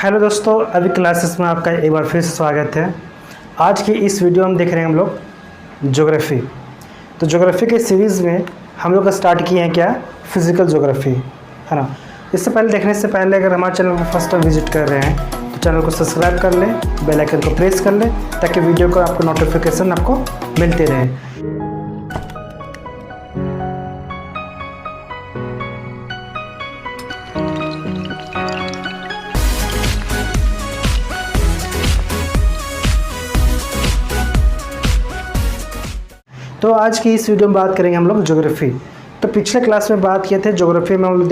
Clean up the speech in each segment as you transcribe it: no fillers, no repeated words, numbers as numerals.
Hello दोस्तों, अभी classes में आपका एक बार फिर से स्वागत है। आज की इस वीडियो में देख रहे हैं हम लोग ज्योग्राफी। तो ज्योग्राफी के सीरीज़ में हम लोग स्टार्ट किए हैं क्या, फिज़िकल ज्योग्राफी, है ना। इससे पहले देखने से पहले अगर हमारे चैनल को फर्स्ट टाइम विजिट कर रहे हैं तो चैनल को सब्सक्राइब कर लें, बेल आइकन को प्रेस कर लें ताकि वीडियो को आपको नोटिफिकेशन आपको मिलते रहे। तो आज की इस वीडियो में बात करेंगे हम लोग ज्योग्राफी। तो पिछले क्लास में बात किए थे ज्योग्राफी में, हम लोग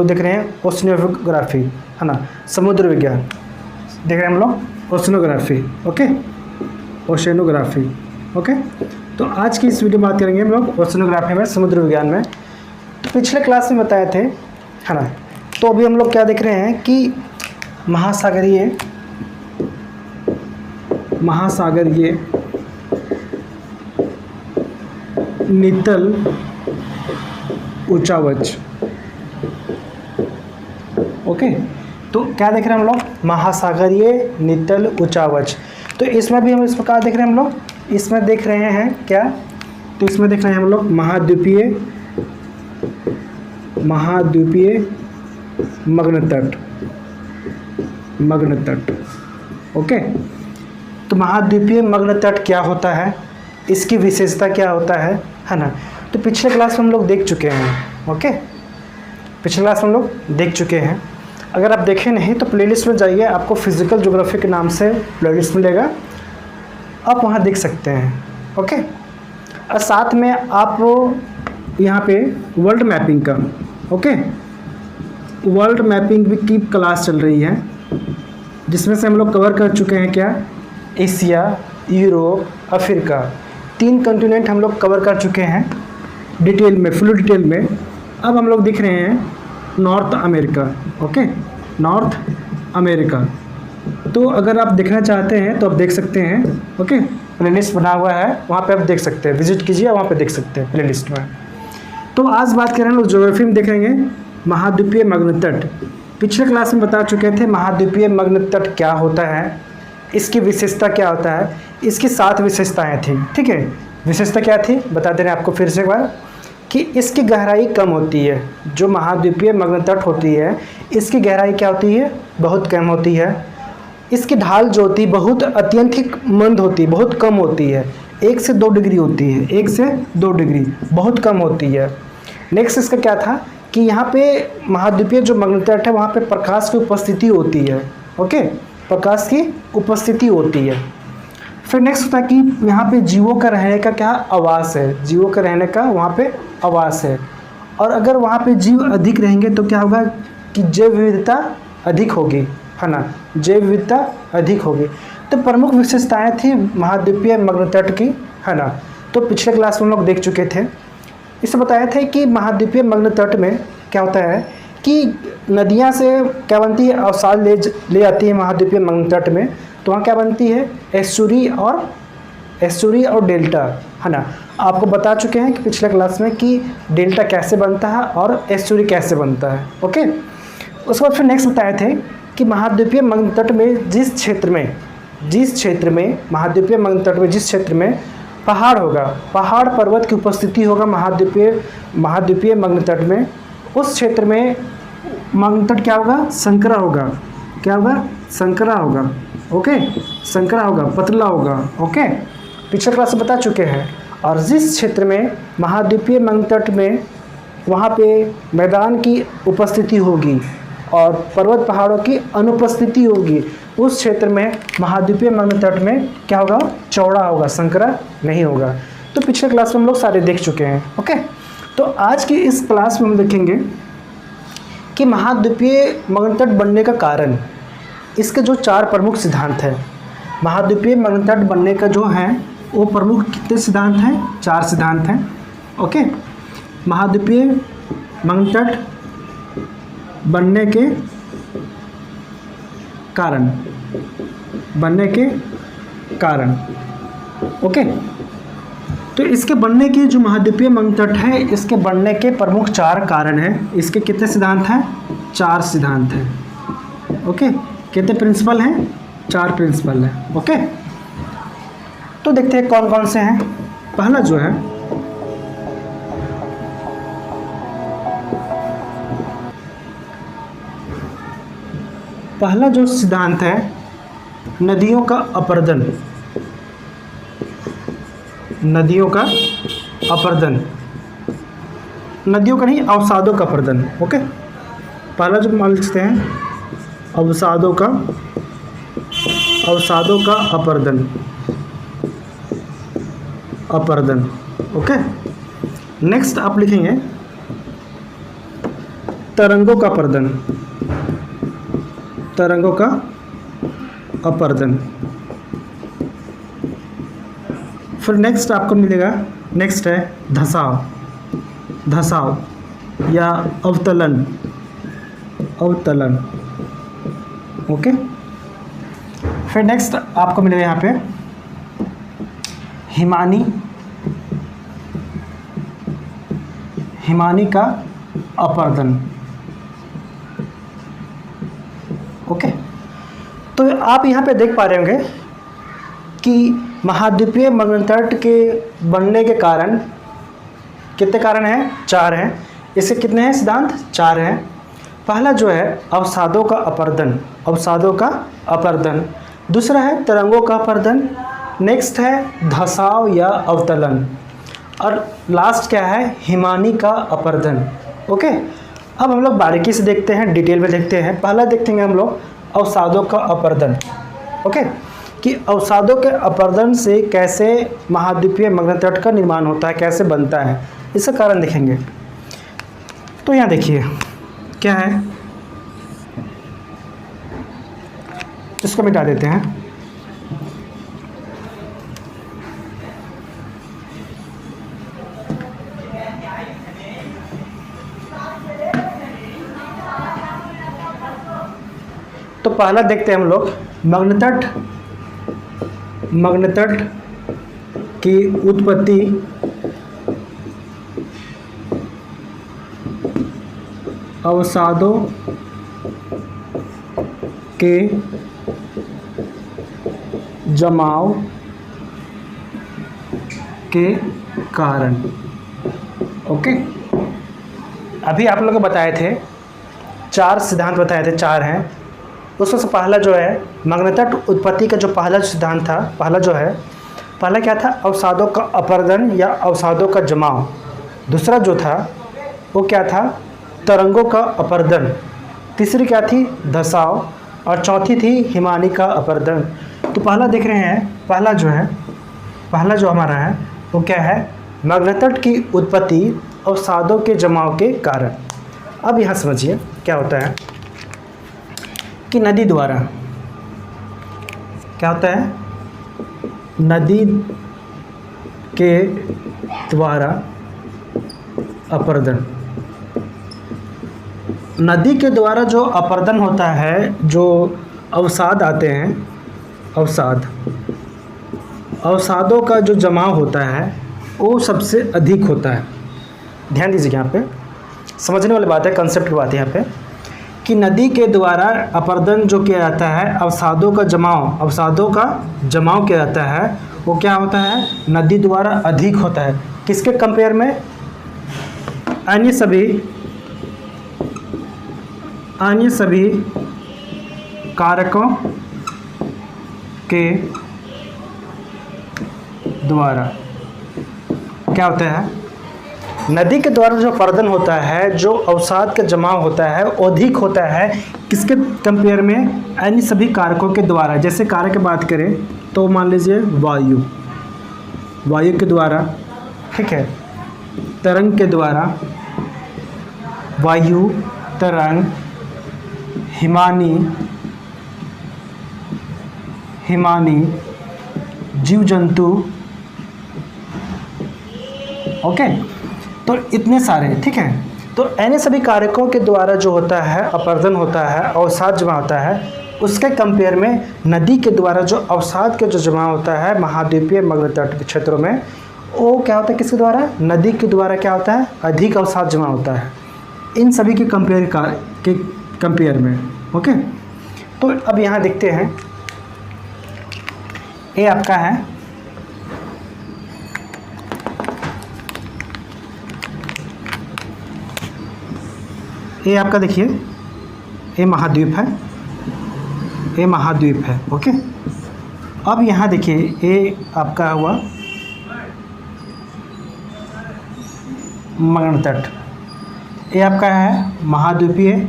देख रहे हैं ओशनोग्राफी, है ना, समुद्र विज्ञान देख रहे हैं हम लोग, ओशनोग्राफी, ओके, ओशनोग्राफी, ओके। तो आज की इस वीडियो में बात करेंगे हम लोग ओशनोग्राफी में, समुद्र विज्ञान में। तो पिछले क्लास में बताए थे, है ना। तो अभी हम लोग क्या देख रहे हैं कि महासागरीय नितल उच्चावच, ओके। तो क्या देख रहे हैं हम लोग, महासागरीय नितल उच्चावच। तो इसमें भी हम इस प्रकार देख रहे हैं हम लोग, इसमें देख रहे हैं क्या, तो इसमें देख रहे हैं हम लोग महाद्वीपीय मग्न तट, ओके। तो महाद्वीपीय मग्न तट क्या होता है, इसकी विशेषता क्या होता है ना। तो पिछले क्लास में हम लोग देख चुके हैं, ओके, पिछले क्लास में हम लोग देख चुके हैं। अगर आप देखें नहीं तो प्लेलिस्ट में जाइए, आपको फिजिकल ज्योग्राफी के नाम से प्लेलिस्ट मिलेगा, आप वहाँ देख सकते हैं, ओके। और साथ में आप यहाँ पे वर्ल्ड मैपिंग का, ओके, वर्ल्ड मैपिंग की क्लास चल रही है, जिसमें से हम लोग कवर कर चुके हैं क्या, एशिया, यूरोप, अफ्रीका, 3 कॉन्टिनेंट हम लोग कवर कर चुके हैं डिटेल में, फुल डिटेल में। अब हम लोग दिख रहे हैं north America, okay, north America. तो अगर आप देखना चाहते हैं तो आप देख सकते हैं, ओके, प्लेलिस्ट बना हुआ है, वहाँ पे आप देख सकते हैं, विजिट कीजिए, वहाँ पे देख सकते हैं प्लेलिस्ट में। तो आज बात करें लोग ज्योग्राफी में देखेंगे महाद्वीपीय मग्न तट। पिछले क्लास में बता चुके थे महाद्वीपीय मग्न तट क्या होता है, इसकी विशेषता क्या होता है, इसकी 7 विशेषताएं थी, ठीक है। विशेषता क्या थी बता दे रहे हैं आपको फिर से एक बार, कि इसकी गहराई कम होती है। जो महाद्वीपीय मग्न तट होती है, इसकी गहराई क्या होती है, बहुत कम होती है। इसकी ढाल जो होती है बहुत अत्यंत मंद होती है, बहुत कम होती है, 1 से 2 डिग्री होती है, 1 से 2 डिग्री, बहुत कम होती है। नेक्स्ट इसका क्या था कि यहाँ पे महाद्वीपीय जो मग्न तट है, वहाँ पे प्रकाश की उपस्थिति होती है, ओके, प्रकाश की उपस्थिति होती है। फिर नेक्स्ट होता है कि यहाँ पे जीवों का रहने का क्या आवास है, जीवों का रहने का वहाँ पे आवास है। और अगर वहाँ पे जीव अधिक रहेंगे तो क्या होगा कि जैव विविधता अधिक होगी, है ना, जैव विविधता अधिक होगी। तो प्रमुख विशेषताएं थी महाद्वीपीय मग्न तट की, है ना। तो पिछले क्लास में हम लोग देख चुके थे, इससे बताया था कि महाद्वीपीय मग्न तट में क्या होता है कि नदियाँ से क्या बनती है, अवसाद ले आती है महाद्वीपीय मग्न तट में। तो वहाँ क्या बनती है, एस्चुरी और डेल्टा, है ना। आपको बता चुके हैं कि पिछले क्लास में कि डेल्टा कैसे बनता है और एस्चुरी कैसे बनता है, ओके। उसके बाद फिर नेक्स्ट बताए थे कि महाद्वीपीय मग्न तट में जिस क्षेत्र में महाद्वीपीय मग्न तट में जिस क्षेत्र में पहाड़ होगा, पहाड़ पर्वत की उपस्थिति होगा महाद्वीपीय मग्न तट में, उस क्षेत्र में मग्न तट क्या होगा, संकरा होगा, क्या होगा, संकरा होगा, ओके, संकरा होगा, पतला होगा, ओके, पिछले क्लास में बता चुके हैं। और जिस क्षेत्र में महाद्वीपीय मग्न तट में वहाँ पे मैदान की उपस्थिति होगी और पर्वत पहाड़ों की अनुपस्थिति होगी, उस क्षेत्र में महाद्वीपीय मग्न तट में क्या होगा, चौड़ा होगा, संकरा नहीं होगा। तो पिछले क्लास में हम लोग सारे देख चुके हैं, ओके। तो आज की इस क्लास में हम देखेंगे कि महाद्वीपीय मग्न तट बनने का कारण, इसके जो 4 प्रमुख सिद्धांत हैं। महाद्वीपीय मग्न तट बनने का जो है वो प्रमुख कितने सिद्धांत हैं, 4 सिद्धांत हैं, ओके। महाद्वीपीय मग्न तट बनने के कारण, ओके। तो इसके बनने की जो महाद्वीपीय मग्न तट है, इसके बनने के प्रमुख 4 कारण हैं। इसके कितने सिद्धांत हैं, 4 सिद्धांत हैं, ओके। कितने प्रिंसिपल हैं? 4 प्रिंसिपल हैं। ओके, तो देखते हैं कौन कौन से हैं। पहला जो है पहला जो सिद्धांत है नदियों का अपर्दन। नदियों का अपर्दन, नदियों का नहीं, अवसादों का अपर्दन। ओके, पहला जो मान लिखते हैं अवसादों का अपर्दन। अपर्दन। ओके, नेक्स्ट आप लिखेंगे तरंगों का अपर्दन। तरंगों का अपर्दन। फिर नेक्स्ट आपको मिलेगा, नेक्स्ट है धसाव। धसाव या अवतलन। अवतलन। ओके, फिर नेक्स्ट आपको मिलेगा यहाँ पे हिमानी। हिमानी का अपर्दन। ओके, तो आप यहाँ पे देख पा रहे होंगे कि महाद्वीपीय मग्नतट के बनने के कारण कितने कारण हैं? 4 हैं। इसके कितने हैं सिद्धांत? 4 हैं। पहला जो है अवसादों का अपर्दन। अवसादों का अपर्दन। दूसरा है तरंगों का अपर्दन। नेक्स्ट है धसाव या अवतलन। और लास्ट क्या है? हिमानी का अपर्दन। ओके, अब हम लोग बारीकी से देखते हैं, डिटेल में देखते हैं। पहला देखते हैं हम लोग अवसादों का अपर्दन। ओके, कि अवसादों के अपर्दन से कैसे महाद्वीपीय मग्नतट का निर्माण होता है, कैसे बनता है, इसका कारण देखेंगे। तो यहाँ देखिए क्या है, इसको मिटा देते हैं। तो पहला देखते हैं हम लोग मग्नतट की उत्पत्ति अवसादों के जमाव के कारण। ओके, अभी आप लोगों को बताए थे 4 सिद्धांत बताए थे, 4 हैं। उसमें से पहला जो है मग्नतट उत्पत्ति का जो पहला सिद्धांत था, पहला क्या था? अवसादों का अपर्दन या अवसादों का जमाव। दूसरा जो था वो क्या था? तरंगों का अपर्दन। तीसरी क्या थी? धसाव। और चौथी थी हिमानी का अपर्दन। तो पहला देख रहे हैं, पहला जो हमारा है वो क्या है? मग्नतट की उत्पत्ति अवसादों के जमाव के कारण। अब यहाँ समझिए क्या होता है कि नदी द्वारा क्या होता है? नदी के द्वारा अपर्दन। नदी के द्वारा जो अपर्दन होता है, जो अवसाद आते हैं, अवसादों का जो जमाव होता है वो सबसे अधिक होता है। ध्यान दीजिए यहाँ पे, समझने वाली बात है, कंसेप्ट की बात है यहाँ पे, कि नदी के द्वारा अपर्दन जो किया जाता है, अवसादों का जमाव किया जाता है, वो क्या होता है? नदी द्वारा अधिक होता है। किसके कंपेयर में? अन्य सभी कारकों के द्वारा। क्या होता है? नदी के द्वारा जो अपर्दन होता है, जो अवसाद का जमाव होता है, अधिक होता है। किसके कंपेयर में? अन्य सभी कारकों के द्वारा। जैसे कारक की बात करें तो मान लीजिए वायु के द्वारा, ठीक है, तरंग के द्वारा, वायु, तरंग, हिमानी, जीव जंतु। ओके, तो इतने सारे, ठीक है। तो ऐसे सभी कारकों के द्वारा जो होता है अपर्दन होता है, अवसाद जमा होता है, उसके कंपेयर में नदी के द्वारा जो अवसाद के जो जमा होता है महाद्वीपीय मग्नतट के क्षेत्रों में, वो क्या होता है? किसके द्वारा? नदी के द्वारा क्या होता है? अधिक अवसाद जमा होता है इन सभी के कंपेयर में। ओके, तो अब यहाँ देखते हैं, ये आपका है ये आपका देखिए ये महाद्वीप है, ये महाद्वीप है। ओके, अब यहाँ देखिए ये आपका हुआ मगन तट, ये आपका है महाद्वीपीय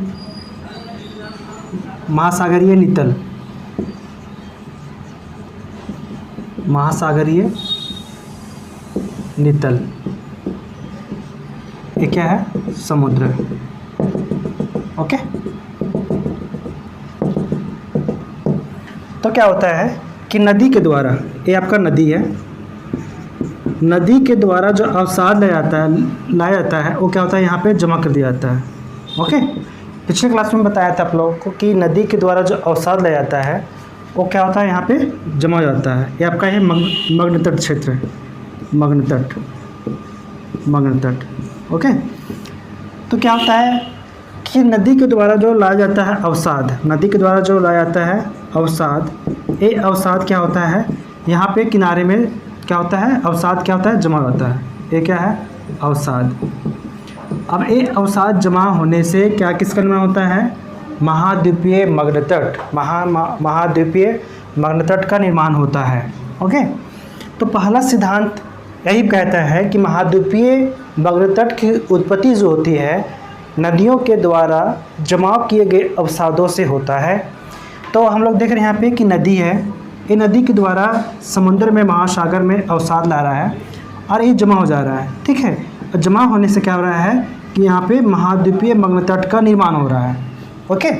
महासागरीय नितल, महासागरीय नितल, ये क्या है? समुद्र। ओके, तो क्या होता है कि नदी के द्वारा, ये आपका नदी है, नदी के द्वारा जो अवसाद लाया जाता है वो क्या होता है? यहाँ पे जमा कर दिया जाता है। ओके, पिछले क्लास में बताया था आप लोगों को कि नदी के द्वारा जो अवसाद लाया जाता है वो क्या होता है? यहाँ पे जमा हो जाता है। ये आपका है मग्न तट क्षेत्र, मग्न तट, मग्न तट। ओके, तो क्या होता है कि नदी के द्वारा जो लाया जाता है अवसाद, नदी के द्वारा जो लाया जाता है अवसाद, ये अवसाद क्या होता है? यहाँ पे किनारे में क्या होता है? अवसाद क्या होता है? जमा होता है। ये क्या है? अवसाद। अब ये अवसाद जमा होने से क्या किसका निर्माण होता है? महाद्वीपीय मग्न तट, महाद्वीपीय मग्न तट का निर्माण होता है। ओके, तो पहला सिद्धांत यही कहता है कि महाद्वीपीय मग्न तट की उत्पत्ति जो होती है नदियों के द्वारा जमाव किए गए अवसादों से होता है। तो हम लोग देख रहे हैं यहाँ पे कि नदी है, ये नदी के द्वारा समुद्र में, महासागर में अवसाद ला रहा है और ये जमा हो जा रहा है। ठीक है, जमा होने से क्या हो रहा है कि यहाँ पे महाद्वीपीय मग्न तट का निर्माण हो रहा है। ओके,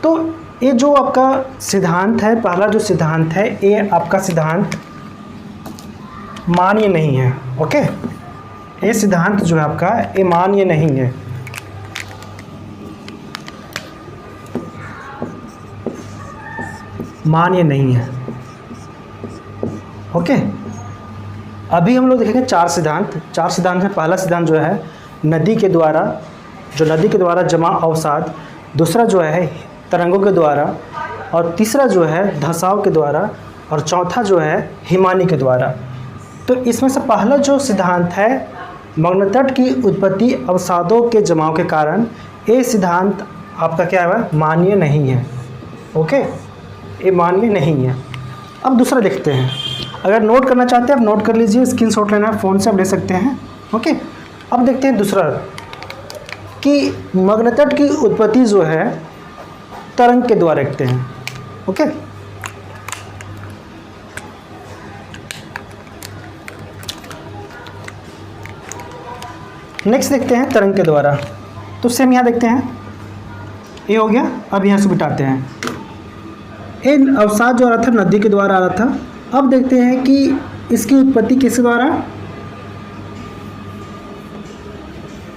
तो ये जो आपका सिद्धांत है, पहला जो सिद्धांत है, ये आपका सिद्धांत मान्य नहीं है। ओके, ये सिद्धांत जो है आपका ये मान्य नहीं है। मान्य नहीं है। ओके, अभी हम लोग देखेंगे चार सिद्धांत में पहला सिद्धांत जो है नदी के द्वारा जमा अवसाद, दूसरा जो है तरंगों के द्वारा, और तीसरा जो है धंसाव के द्वारा, और चौथा जो है हिमानी के द्वारा। तो इसमें से पहला जो सिद्धांत है मग्न तट की उत्पत्ति अवसादों के जमाव के कारण, ये सिद्धांत आपका क्या है? मान्य नहीं है। ओके, ये मान्य नहीं है। अब दूसरा देखते हैं, अगर नोट करना चाहते हैं आप नोट कर लीजिए, स्क्रीनशॉट लेना है फ़ोन से आप ले सकते हैं। ओके, अब देखते हैं दूसरा कि मग्न तट की उत्पत्ति जो है तरंग के द्वारा देखते हैं। ओके, नेक्स्ट देखते हैं तरंग के द्वारा। तो सेम यहाँ देखते हैं, ये हो गया। अब यहाँ से बिठाते हैं, ये अवसाद जो आ रहा था नदी के द्वारा आ रहा था। अब देखते हैं कि इसकी उत्पत्ति किसके द्वारा?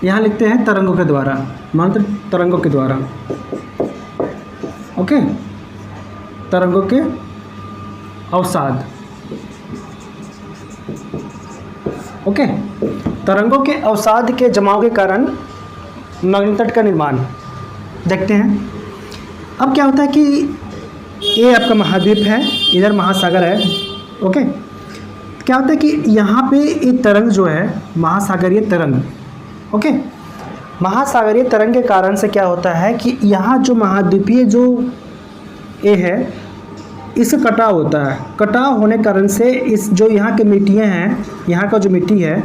यहाँ लिखते हैं तरंगों के द्वारा, मात्र तरंगों के द्वारा। ओके, तरंगों के अवसाद। ओके, तरंगों के अवसाद के जमाव के कारण मग्न तट का निर्माण देखते हैं। अब क्या होता है कि ये आपका महाद्वीप है, इधर महासागर है। ओके, क्या होता है कि यहाँ पे ये तरंग जो है महासागरीय तरंग। ओके, महासागरीय तरंग के कारण से क्या होता है कि यहाँ जो महाद्वीपीय जो ये है इससे कटाव होता है। कटाव होने कारण से इस जो यहाँ के मिट्टियाँ हैं, यहाँ का जो मिट्टी है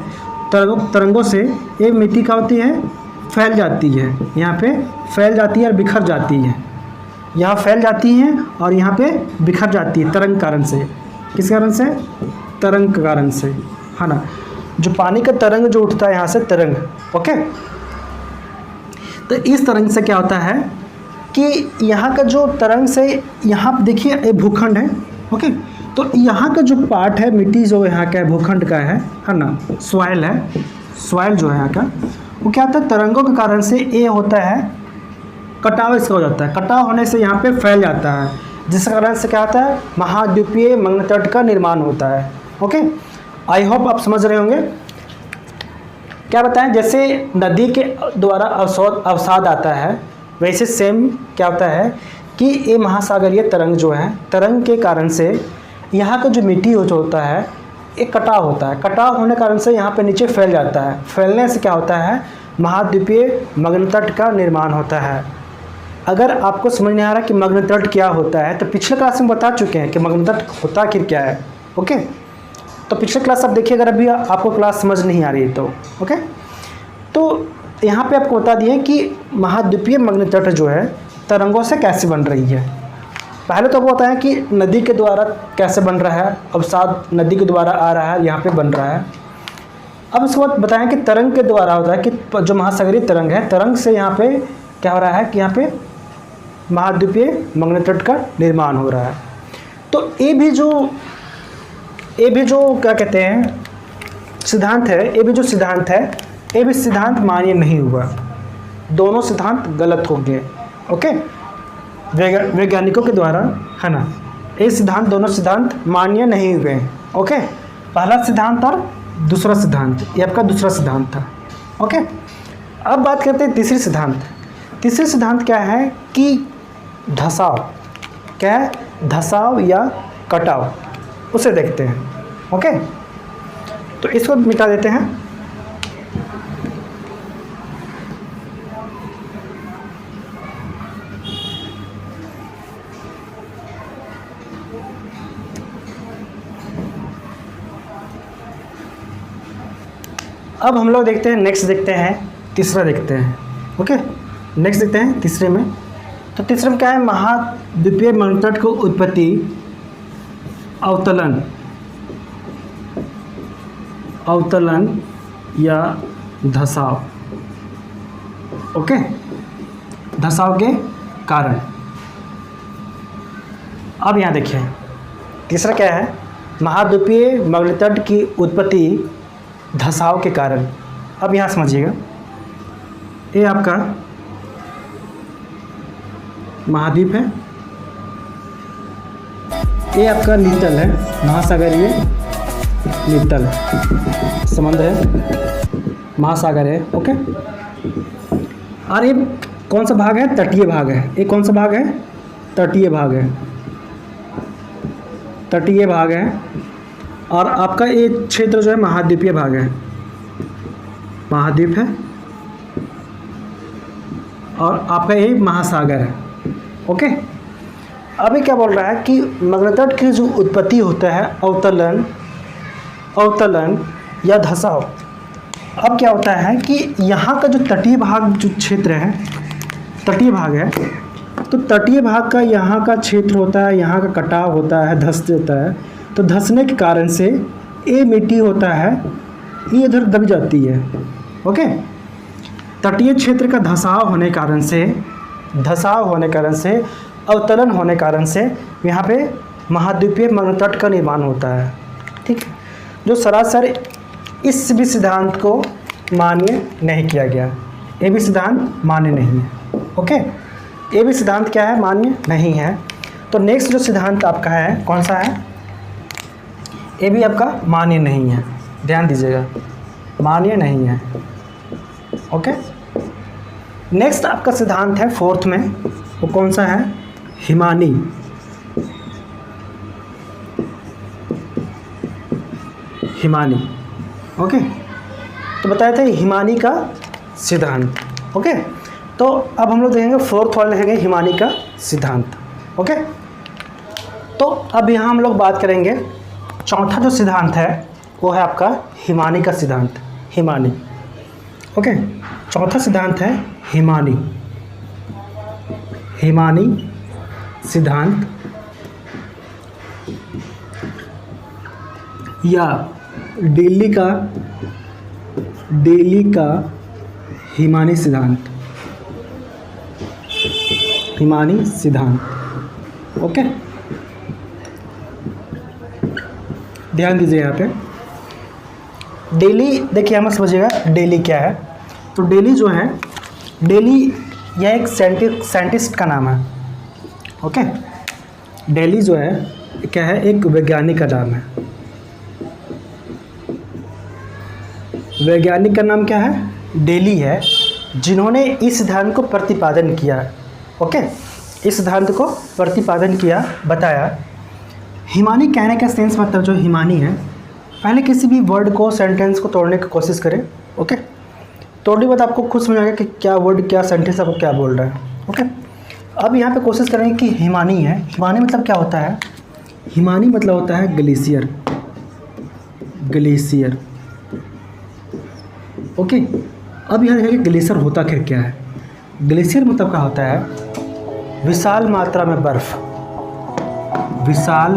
तरंगों से ये मिट्टी क्या होती है? फैल जाती है, यहाँ पे फैल जाती है और बिखर जाती है। यहाँ फैल जाती हैं और यहाँ पे बिखर जाती है तरंग कारण से। किस कारण से? तरंग के कारण से, है ना। जो पानी का तरंग जो उठता है यहाँ से तरंग। ओके, तो इस तरंग से क्या होता है कि यहाँ का जो तरंग से यहाँ देखिए ये भूखंड है। ओके, तो यहाँ का जो पार्ट है मिट्टी जो यहाँ का है भूखंड का है ना, सॉइल है, सॉइल जो है यहाँ का, वो क्या होता है तरंगों के कारण से ये होता है कटाव इसका हो जाता है। कटाव होने से यहाँ पे फैल जाता है, जिस कारण से क्या होता है महाद्वीपीय मग्न तट का निर्माण होता है। ओके, आई होप आप समझ रहे होंगे। क्या बताएं, जैसे नदी के द्वारा अवसाद आता है, वैसे सेम क्या होता है कि ये महासागरीय तरंग जो है, तरंग के कारण से यहाँ का जो मिट्टी जो होता है ये कटाव होता है। कटाव होने के कारण से यहाँ पे नीचे फैल जाता है। फैलने से क्या होता है, महाद्वीपीय मग्न तट का निर्माण होता है। अगर आपको समझ नहीं आ रहा कि मग्न तट क्या होता है तो पिछले क्लास में बता चुके हैं कि मग्न तट होता आखिर क्या है। ओके, तो पिछले क्लास आप देखिए अगर अभी आपको क्लास समझ नहीं आ रही है तो। ओके, तो यहाँ पे आपको बता दिए कि महाद्वीपीय मग्न तट जो है तरंगों से कैसे बन रही है। पहले तो आपको बताया कि नदी के द्वारा कैसे बन रहा है, अवसाद नदी के द्वारा आ रहा है, यहाँ पे बन रहा है। अब उसके बाद बताएं कि तरंग के द्वारा होता है कि जो महासागरीय तरंग है, तरंग से यहाँ पे क्या हो रहा है कि यहाँ पे महाद्वीपीय मग्न तट का निर्माण हो रहा है। तो ये भी जो क्या कहते हैं सिद्धांत है, ये भी जो सिद्धांत है ये भी सिद्धांत मान्य नहीं हुआ। दोनों सिद्धांत गलत हो गए। ओके, वैज्ञानिकों के द्वारा, है ना, ये सिद्धांत दोनों सिद्धांत मान्य नहीं हुए। ओके, पहला सिद्धांत और दूसरा सिद्धांत, ये आपका दूसरा सिद्धांत था। ओके, अब बात करते हैं तीसरी सिद्धांत। तीसरी सिद्धांत क्या है कि धसाव, क्या है, धसाव या कटाव, उसे देखते हैं। ओके, तो इसको मिटा देते हैं। अब हम लोग देखते हैं, नेक्स्ट देखते हैं, तीसरा देखते हैं। ओके, नेक्स्ट देखते हैं तीसरे में। तो तीसरे में क्या है, महाद्वीपीय मग्न तट को उत्पत्ति, अवतलन या धसाव। ओके, धसाव के कारण। अब यहाँ देखिए तीसरा क्या है, महाद्वीपीय मग्न तट की उत्पत्ति धसाव के कारण। अब यहाँ समझिएगा, ये आपका महाद्वीप है, ये आपका नितल है, महासागरीय नितल समुद्र है, महासागर है। ओके, और ये कौन सा भाग है, तटीय भाग है। ये कौन सा भाग है, तटीय भाग है, तटीय भाग है। और आपका ये क्षेत्र जो है महाद्वीपीय भाग है, महाद्वीप है, और आपका ये महासागर है। ओके, अभी क्या बोल रहा है कि मग्न तट की जो उत्पत्ति होता है अवतलन या धसाव। अब क्या होता है कि यहाँ का जो तटीय भाग, जो क्षेत्र है, तटीय भाग है, तो तटीय भाग का यहाँ का क्षेत्र होता है, यहाँ का कटाव होता है, धस देता है। तो धंसने के कारण से ये मिट्टी होता है, ये इधर दब जाती है। ओके, तटीय क्षेत्र का धसाव होने कारण से, अवतलन होने कारण से यहाँ पे महाद्वीपीय मग्न तट का निर्माण होता है। ठीक है, जो सरासर इस भी सिद्धांत को मान्य नहीं किया गया। ये भी सिद्धांत मान्य नहीं है। ओके, ये भी सिद्धांत क्या है, मान्य नहीं है। तो नेक्स्ट जो सिद्धांत आपका है कौन सा है, ये भी आपका मान्य नहीं है। ध्यान दीजिएगा, मान्य नहीं है। ओके, नेक्स्ट आपका सिद्धांत है फोर्थ में, वो कौन सा है, हिमानी। हिमानी। ओके, तो बताया था हिमानी का सिद्धांत। ओके, तो अब हम लोग देखेंगे फोर्थ वाले देखेंगे हिमानी का सिद्धांत। ओके, तो अब यहाँ हम लोग बात करेंगे चौथा जो सिद्धांत है वो है आपका हिमानी का सिद्धांत, हिमानी। ओके, चौथा सिद्धांत है हिमानी, हिमानी सिद्धांत या दिल्ली का हिमानी सिद्धांत, हिमानी सिद्धांत। ओके, ध्यान दीजिए यहाँ पे। डेली देखिए, हमें समझिएगा डेली क्या है। तो डेली जो है, डेली यह एक साइंटिस्ट का नाम है। ओके, डेली जो है क्या है, एक वैज्ञानिक का नाम है। वैज्ञानिक का नाम क्या है, डेली है, जिन्होंने इस सिद्धांत को प्रतिपादन किया। ओके, इस सिद्धांत को प्रतिपादन किया, बताया। हिमानी कहने का सेंस मतलब जो हिमानी है, पहले किसी भी वर्ड को, सेंटेंस को तोड़ने की कोशिश करें। ओके, तोड़ने के बाद आपको खुद समझ आएगा कि क्या वर्ड, क्या सेंटेंस आपको क्या बोल रहा है। ओके, अब यहाँ पे कोशिश करेंगे कि हिमानी है। हिमानी मतलब क्या होता है? हिमानी मतलब होता है ग्लेशियर। ग्लेशियर। ओके, अब यहाँ देखेंगे ग्लेशियर होता फिर क्या है। ग्लेशियर मतलब क्या होता है? विशाल मात्रा में बर्फ, विशाल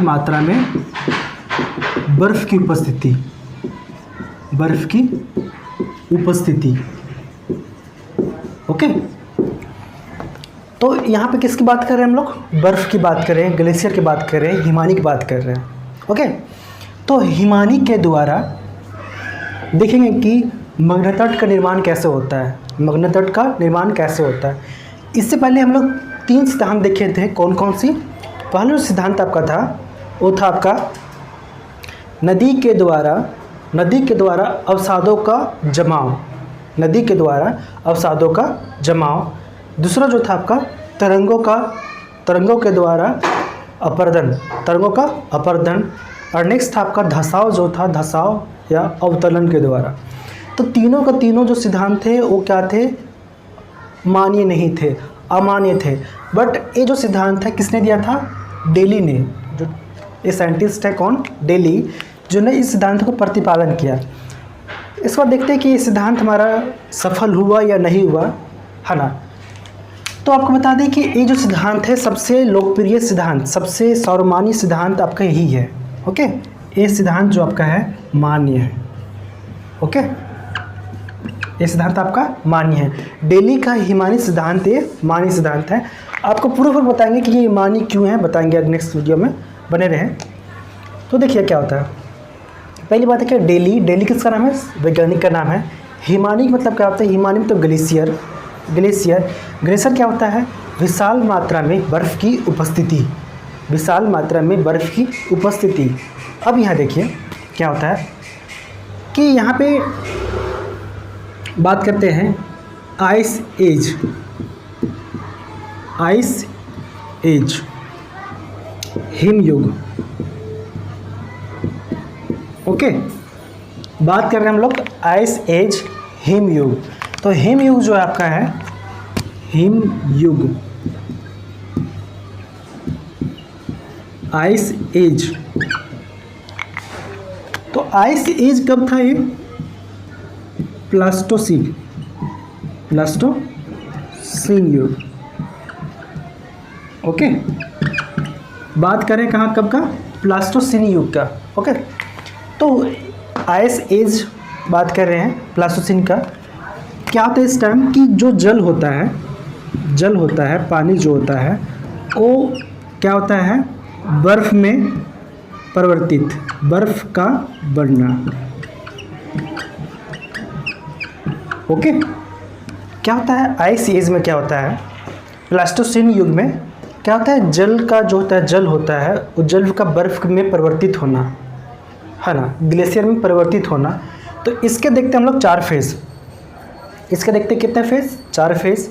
मात्रा में बर्फ की उपस्थिति, बर्फ की उपस्थिति। ओके, तो यहाँ पे किसकी बात कर रहे हैं हम लोग? बर्फ़ की बात कर रहे हैं, ग्लेशियर की बात कर रहे हैं, हिमानी की बात कर रहे हैं। ओके, तो हिमानी के द्वारा देखेंगे कि मग्नतट का निर्माण कैसे होता है। मग्नतट का निर्माण कैसे होता है, इससे पहले हम लोग 3 सिद्धांत देखे थे। कौन कौन सी? पहला जो सिद्धांत आपका था वो था आपका नदी के द्वारा अवसादों का जमाव, नदी के द्वारा अवसादों का जमाव। दूसरा जो था आपका तरंगों के द्वारा अपर्दन, तरंगों का अपर्दन। और नेक्स्ट था आपका धसाव, जो था धसाव या अवतरण के द्वारा। तो तीनों का तीनों जो सिद्धांत थे वो क्या थे? मान्य नहीं थे, अमान्य थे। बट ये जो सिद्धांत है किसने दिया था? डेली ने। जो ये साइंटिस्ट है कौन? डेली, जो ने इस सिद्धांत को प्रतिपादन किया। इस बार देखते हैं कि ये सिद्धांत हमारा सफल हुआ या नहीं हुआ, है ना। तो आपको बता दें कि ये जो सिद्धांत है सबसे लोकप्रिय सिद्धांत, सबसे सर्वमान्य सिद्धांत आपका यही है। ओके, ये सिद्धांत जो आपका है मान्य है। ओके, ये सिद्धांत आपका मान्य है। डेली का हिमानी सिद्धांत ये मान्य सिद्धांत है। आपको पूरा बताएंगे कि ये मान्य क्यों है, बताएंगे नेक्स्ट वीडियो में, बने रहें। तो देखिए क्या होता है। पहली बात है कि डेली किसका नाम है? वैज्ञानिक का नाम है। हिमानी मतलब क्या होता है? हिमानी मतलब ग्लेशियर क्या होता है? विशाल मात्रा में बर्फ़ की उपस्थिति, विशाल मात्रा में बर्फ़ की उपस्थिति। अब यहाँ देखिए क्या होता है कि यहाँ पे बात करते हैं आइस एज, हिमयुग। ओके, बात कर रहे हैं हम लोग आइस एज, हिमयुग। तो हिमयुग जो आपका है, हिमयुग, आइस एज। तो आइस एज कब था? ये प्लास्टोसीन युग। ओके, बात करें कहाँ कब का? प्लास्टोसीन युग का। ओके, तो आइस एज बात कर रहे हैं प्लास्टोसीन का। क्या होता है इस टाइम कि जो जल होता है, पानी जो होता है वो क्या होता है? बर्फ़ में परिवर्तित, बर्फ़ का बढ़ना। ओके, क्या होता है आइस एज में? क्या होता है प्लास्टोसीन युग में? क्या होता है? जल का जो होता है, जल होता है, वो जल का बर्फ़ में परिवर्तित होना, है ना, ग्लेशियर में परिवर्तित होना। तो इसके देखते हम लोग 4 फेज़। इसके देखते कितने फेज़? 4 फेज़।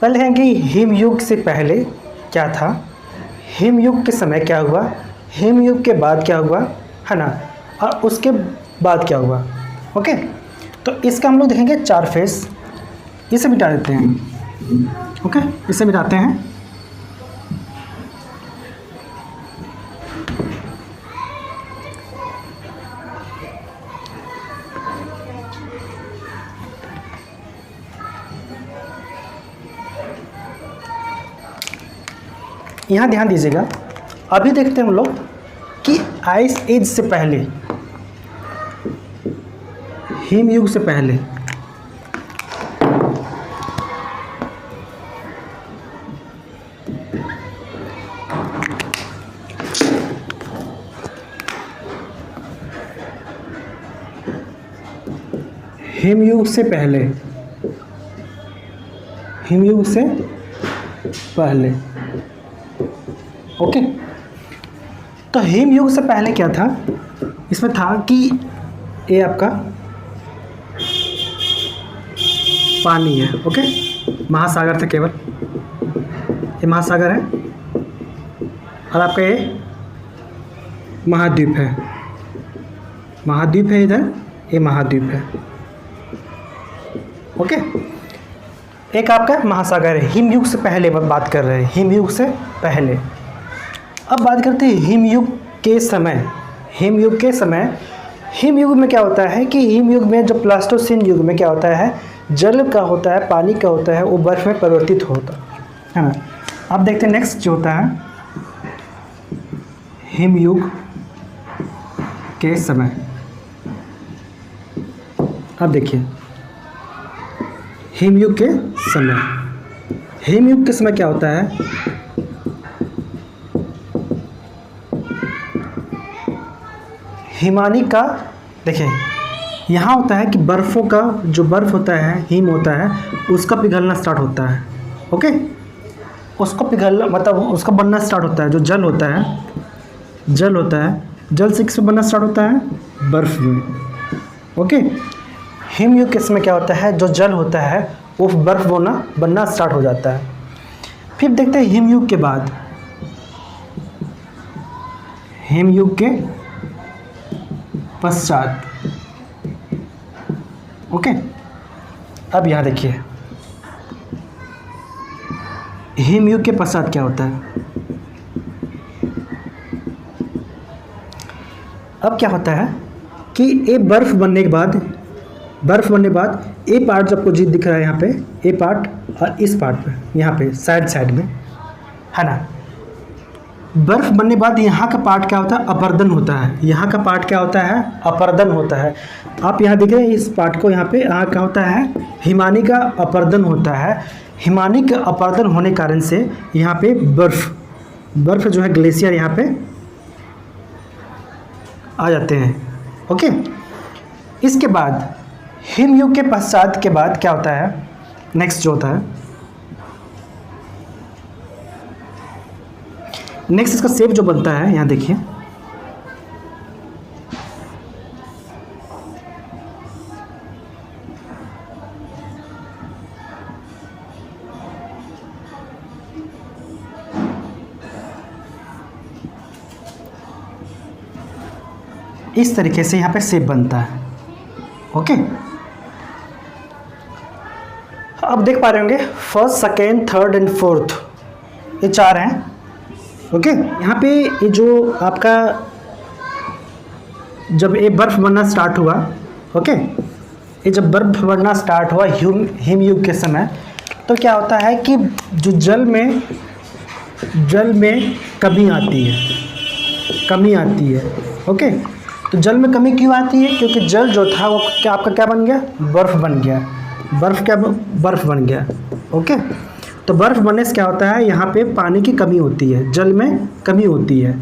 पहले है कि हिमयुग से पहले क्या था, हिमयुग के समय क्या हुआ, हिमयुग के बाद क्या हुआ, है ना, और उसके बाद क्या हुआ। ओके, तो इसका हम लोग देखेंगे 4 फेज़। इसे मिटा देते हैं। ओके, इसे मिटाते हैं। यहाँ ध्यान दीजिएगा। अभी देखते हैं हम लोग कि आइस एज से पहले, हिमयुग से पहले हिमयुग से पहले। ओके, तो हिमयुग से पहले क्या था? इसमें था कि ये आपका पानी है। ओके, महासागर थे केवल, ये महासागर है और आपका ये महाद्वीप है, महाद्वीप है इधर, ये महाद्वीप है। ओके, एक आपका महासागर है। हिमयुग से पहले बात कर रहे हैं, हिमयुग से पहले। अब बात करते हैं हिमयुग के समय। हिमयुग के समय, हिमयुग में क्या होता है कि हिमयुग में जो प्लास्टोसीन युग में क्या होता है, जल का होता है, पानी का होता है, वो बर्फ में परिवर्तित होता है ना। अब देखते हैं नेक्स्ट जो होता है हिमयुग के समय। अब देखिए हिमयुग के समय, हिमयुग के समय क्या होता है, हिमानी का, देखिए यहाँ होता है कि बर्फ़ों का जो बर्फ़ होता है, हिम होता है, उसका पिघलना स्टार्ट होता है। ओके, उसको पिघलना मतलब उसका बनना स्टार्ट होता है। जो जल होता है, जल होता है, जल से किसमें बनना स्टार्ट होता है, बर्फ़ में। ओके, हिमयुग के समय क्या होता है, जो जल होता है वो बर्फ़ बनना स्टार्ट हो जाता है। फिर देखते हैं हिमयुग के बाद, हिमयुग के पश्चात। ओके, अब यहाँ देखिए हिमयुग के पश्चात क्या होता है। अब क्या होता है कि ये बर्फ़ बनने के बाद, बर्फ़ बनने के बाद ये पार्ट जो आपको जी दिख रहा है यहाँ पे, ये पार्ट और इस पार्ट पे, यहाँ पे साइड में है ना, बर्फ़ बनने के बाद यहाँ का पार्ट क्या होता है, अपर्दन होता है। यहाँ का पार्ट क्या होता है, अपर्दन होता है। आप यहाँ देख रहे हैं इस पार्ट को, यहाँ पे यहाँ क्या होता है, हिमानी का अपर्दन होता है। हिमानी का अपर्दन होने कारण से यहाँ पे बर्फ़ जो है, ग्लेशियर यहाँ पे आ जाते हैं। ओके, इसके बाद हिमयुग के पश्चात के बाद क्या होता है, नेक्स्ट जो होता है, नेक्स्ट इसका शेप जो बनता है, यहाँ देखिए इस तरीके से यहाँ पे शेप बनता है। ओके, अब देख पा रहे होंगे first, second, third and fourth, ये 4 हैं। ओके, यहाँ पे ये जो आपका जब ये बर्फ़ बनना स्टार्ट हुआ, ओके, ये जब बर्फ़ बनना स्टार्ट हुआ हिमयुग के समय, तो क्या होता है कि जो जल में कमी आती है। ओके, तो जल में कमी क्यों आती है, क्योंकि जल जो था वो क्या आपका क्या बन गया, बर्फ़ बन गया। बर्फ़ बन गया। ओके, तो बर्फ़ बनने से क्या होता है, यहाँ पे पानी की कमी होती है, जल में कमी होती है।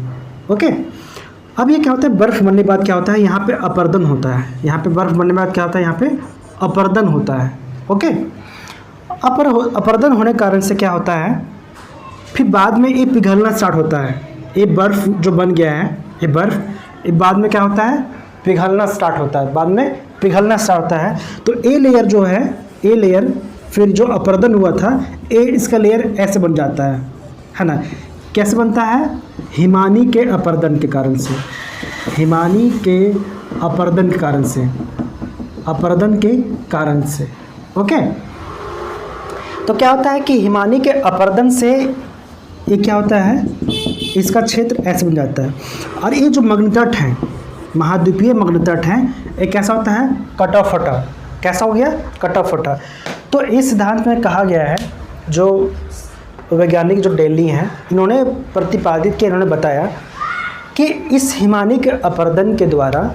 ओके, अब ये क्या होता है, बर्फ़ बनने के बाद क्या होता है, यहाँ पे अपर्दन होता है। यहाँ पे बर्फ़ बनने के बाद क्या होता है, यहाँ पे अपर्दन होता है। ओके, अपर्दन होने के कारण से क्या होता है, फिर बाद में ये पिघलना स्टार्ट होता है। ये बर्फ़ जो बन गया है, ये बर्फ़ ये बाद में क्या होता है, पिघलना स्टार्ट होता है, बाद में पिघलना स्टार्ट होता है। तो ए लेयर जो है, ए लेयर फिर जो अपर्दन हुआ था, ए इसका लेयर ऐसे बन जाता है ना। कैसे बनता है, हिमानी के अपर्दन के कारण से, हिमानी के अपर्दन के कारण से, अपर्दन के कारण से। ओके, तो क्या होता है कि हिमानी के अपर्दन से ये क्या होता है, इसका क्षेत्र ऐसे बन जाता है। और ये जो मग्नतट है, महाद्वीपीय मग्नतट है, ये कैसा होता है, कटा फटा। कैसा हो गया, कटा फटा। तो इस सिद्धांत में कहा गया है, जो वैज्ञानिक जो डेली हैं, इन्होंने प्रतिपादित किया, इन्होंने बताया कि इस हिमानी के अपर्दन के द्वारा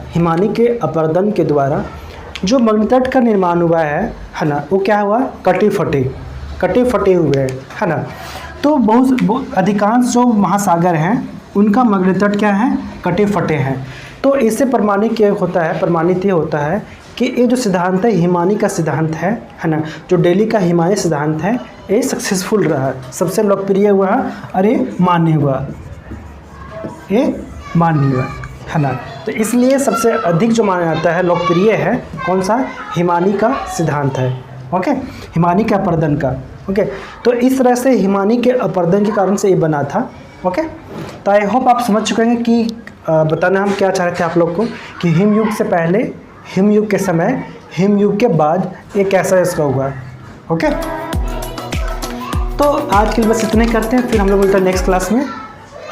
जो मग्नतट का निर्माण हुआ है ना, वो क्या हुआ, कटे फटे हुए है ना। तो बहुत अधिकांश जो महासागर हैं उनका मग्नतट क्या है, कटे फटे हैं। तो इससे प्रमाणित ये होता है कि ये जो सिद्धांत है, हिमानी का सिद्धांत है ना, जो डेली का हिमानी सिद्धांत है, ये सक्सेसफुल रहा, सबसे लोकप्रिय हुआ और ये मान्य हुआ है ना। तो इसलिए सबसे अधिक जो माना जाता है, लोकप्रिय है, कौन सा, हिमानी का सिद्धांत है। ओके, हिमानी के अपर्दन का। ओके, तो इस तरह से हिमानी के अपर्दन के कारण से ये बना था। ओके, तो आई होप आप समझ चुके हैं कि बताना हम क्या चाह रहे थे आप लोग को कि हिमयुग से पहले, हिमयुग के समय, हिमयुग के बाद ये कैसा इसका हुआ। ओके, तो आज के लिए बस इतने करते हैं, फिर हम लोग मिलते हैं नेक्स्ट क्लास में।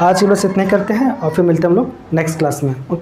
आज के लिए बस इतने करते हैं और फिर मिलते हैं हम लोग नेक्स्ट क्लास में। ओके।